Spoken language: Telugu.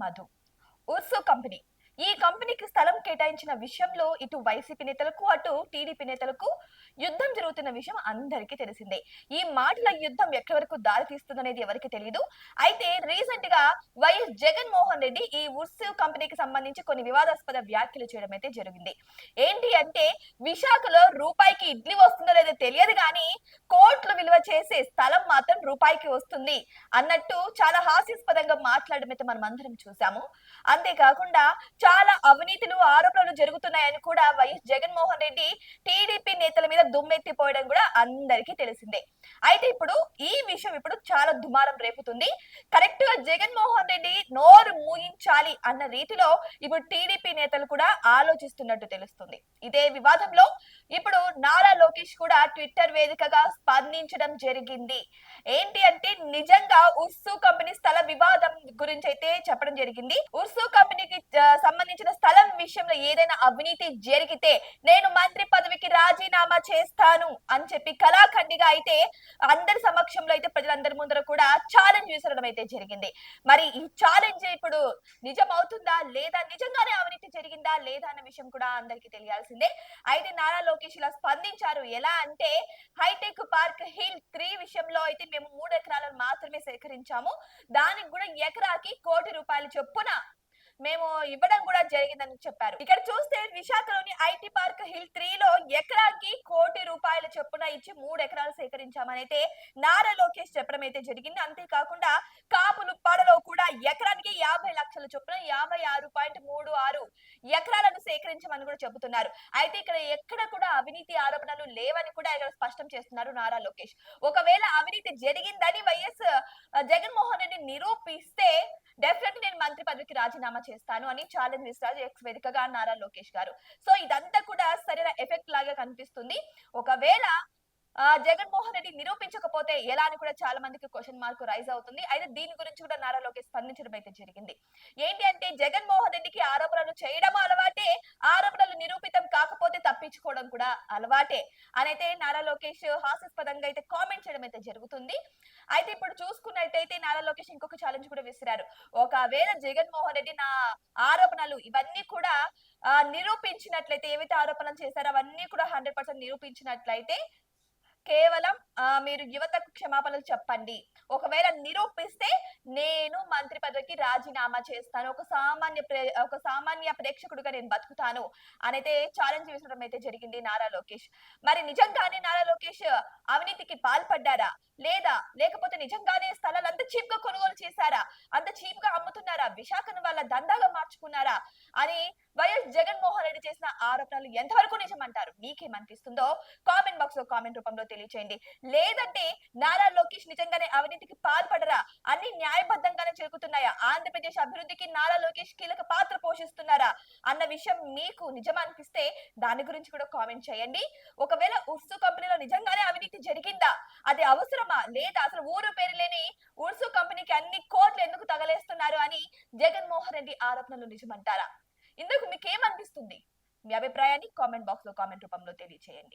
మధు. ఉర్సు కంపెనీ. ఈ కంపెనీకి స్థలం కేటాయించిన విషయంలో ఇటు వైసీపీ నేతలకు అటు టీడీపీ నేతలకు యుద్ధం జరుగుతున్న విషయం అందరికీ తెలిసిందే. ఈ మాటల యుద్ధం ఎక్కడి వరకు దారి తీస్తుందనేది ఎవరికి తెలియదు. అయితే రీసెంట్ గా వైఎస్ జగన్మోహన్ రెడ్డి ఈ ఉర్సు కంపెనీకి సంబంధించి కొన్ని వివాదాస్పద వ్యాఖ్యలు చేయడం అయితే జరిగింది. ఏంటి అంటే విశాఖలో రూపాయికి ఇడ్లీ వస్తుందో లేదో తెలియదు కానీ కోట్లు విలువ చేసే స్థలం మాత్రం రూపాయికి వస్తుంది అన్నట్టు చాలా హాస్యాస్పదంగా మాట్లాడడం అయితే మనం అందరం చూసాము. అంతేకాకుండా చాలా అవినీతులు ఆరోపణలు జరుగుతున్నాయని కూడా వైఎస్ జగన్మోహన్ రెడ్డి టీడీపీ నేతల మీద దుమ్మెత్తిపోయడం కూడా అందరికీ తెలిసిందే. అయితే ఇప్పుడు ఈ విషయం ఇప్పుడు చాలా దుమారం రేపుతుంది. కరెక్ట్ గా జగన్మోహన్ రెడ్డి నోరు మూయించాలి అన్న రీతిలో ఇప్పుడు టీడీపీ నేతలు కూడా ఆలోచిస్తున్నట్టు తెలుస్తుంది. ఇదే వివాదంలో ఇప్పుడు నారా లోకేష్ కూడా ట్విట్టర్ వేదికగా స్పందించడం జరిగింది. ఏంటి అంటే నిజంగా ఉర్సు కంపెనీ స్థల వివాదం గురించి అయితే చెప్పడం జరిగింది. ఉర్సు కంపెనీకి సంబంధించిన స్థలం విషయంలో ఏదైనా అవినీతి జరిగితే నేను మంత్రి పదవికి రాజీనామా చేస్తాను అని చెప్పి కళాఖండిగా అయితే అందరి సమక్షంలో అయితే ప్రజలందరి ముందర కూడా ఛాలెంజ్ విసరడం అయితే జరిగింది. మరి ఈ ఛాలెంజ్ ఇప్పుడు నిజం అవుతుందా లేదా, నిజంగానే అవినీతి జరిగిందా లేదా అన్న విషయం కూడా అందరికీ తెలియాల్సిందే. అయితే నారా లోకేష్ ఇలా స్పందించారు. ఎలా అంటే హైటెక్ పార్క్ హిల్ 3 విషయంలో అయితే మేము 3 ఎకరాలను మాత్రమే సేకరించాము. దానికి కూడా ఎకరాకి ₹1,00,00,000 చొప్పున మేము ఇవ్వడం కూడా జరిగిందని చెప్పారు. ఇక్కడ చూస్తే విశాఖలోని ఐటీ పార్క్ హిల్ 3 లో ఎకరాకి ₹1,00,00,000 చొప్పున ఇచ్చి 3 ఎకరాలు సేకరించామని అయితే నారా లోకేష్ చెప్పడం అయితే జరిగింది. అంతేకాకుండా కాపులుప్పాడలో కూడా ఎకరానికి 50 లక్షల చొప్పున 56.36 ఎకరాలను సేకరించమని కూడా చెబుతున్నారు. అయితే ఇక్కడ ఎక్కడ కూడా అవినీతి ఆరోపణలు లేవని కూడా ఇక్కడ స్పష్టం చేస్తున్నారు నారా లోకేష్. ఒకవేళ అవినీతి జరిగిందని వైఎస్ జగన్మోహన్ రెడ్డి నిరూపిస్తే డెఫినెట్లీ నేను మంత్రి పదవికి రాజీనామా చేస్తాను అని ఛాలెంజ్ ఇస్తారు ఎక్స్ వేదికగా నారా లోకేష్ గారు. సో ఇదంతా కూడా సరైన ఎఫెక్ట్ లాగా కనిపిస్తుంది. ఒకవేళ జగన్మోహన్ రెడ్డి నిరూపించకపోతే ఎలా అని కూడా చాలా మందికి క్వశ్చన్ మార్క్ రైజ్ అవుతుంది. అయితే దీని గురించి కూడా నారా లోకేష్ స్పందించడం అయితే జరిగింది. ఏంటి అంటే జగన్మోహన్ రెడ్డికి ఆరోపణలు చేయడం అలవాటే, ఆరోపణలు నిరూపితం కాకపోతే తప్పించుకోవడం కూడా అలవాటే అని అయితే నారా లోకేష్ హాస్యాస్పదంగా అయితే కామెంట్ చేయడం అయితే జరుగుతుంది. అయితే ఇప్పుడు చూసుకున్నట్టయితే నారా లోకేష్ ఇంకొక ఛాలెంజ్ కూడా విసిరారు. ఒకవేళ జగన్మోహన్ రెడ్డి నా ఆరోపణలు ఇవన్నీ కూడా నిరూపించినట్లయితే, ఏవైతే ఆరోపణలు చేశారో అవన్నీ కూడా 100% నిరూపించినట్లయితే కేవలం మీరు యువతకు క్షమాపణలు చెప్పండి. ఒకవేళ నిరూపిస్తే నేను మంత్రి పదవికి రాజీనామా చేస్తాను. ఒక సామాన్య ప్రేక్షకుడిగా నేను బతుకుతాను అనైతే ఛాలెంజ్ విసరడం అయితే జరిగింది నారా లోకేష్. మరి నిజంగానే నారా లోకేష్ అవినీతికి పాల్పడ్డారా లేదా, లేకపోతే నిజంగానే స్థలాలు అంత చీప్ గా కొనుగోలు చేశారా, అంత చీప్ గా అమ్ముతున్నారా, విశాఖను వాళ్ళ దందాగా మార్చుకున్నారా అని వైఎస్ జగన్మోహన్ రెడ్డి చేసిన ఆరోపణలు ఎంతవరకు నిజమంటారు? మీకేమనిపిస్తుందో కామెంట్ బాక్స్ లో కామెంట్ రూపంలో తెలియచేయండి. లేదంటే నారా లోకేష్ నిజంగానే అవినీతికి పాల్పడరా, అన్ని న్యాయబద్ధంగానే జరుగుతున్నాయా, ఆంధ్రప్రదేశ్ అభివృద్ధికి నారా లోకేష్ కీలక పాత్ర పోషిస్తున్నారా అన్న విషయం మీకు నిజం అనిపిస్తే దాని గురించి కూడా కామెంట్ చేయండి. ఒకవేళ ఉర్సు కంపెనీలో నిజంగానే అవినీతి జరిగిందా, అది అవసరమా లేదా, అసలు ఊరు పేరు లేని ఉర్సు కంపెనీకి అన్ని కోట్లు ఎందుకు తగలేస్తున్నారు అని జగన్మోహన్ రెడ్డి ఆరోపణలు నిజమంటారా? ఇందుకు మీకేమనిపిస్తుంది? మీ అభిప్రాయాన్ని కామెంట్ బాక్స్ లో కామెంట్ రూపంలో తెలియచేయండి.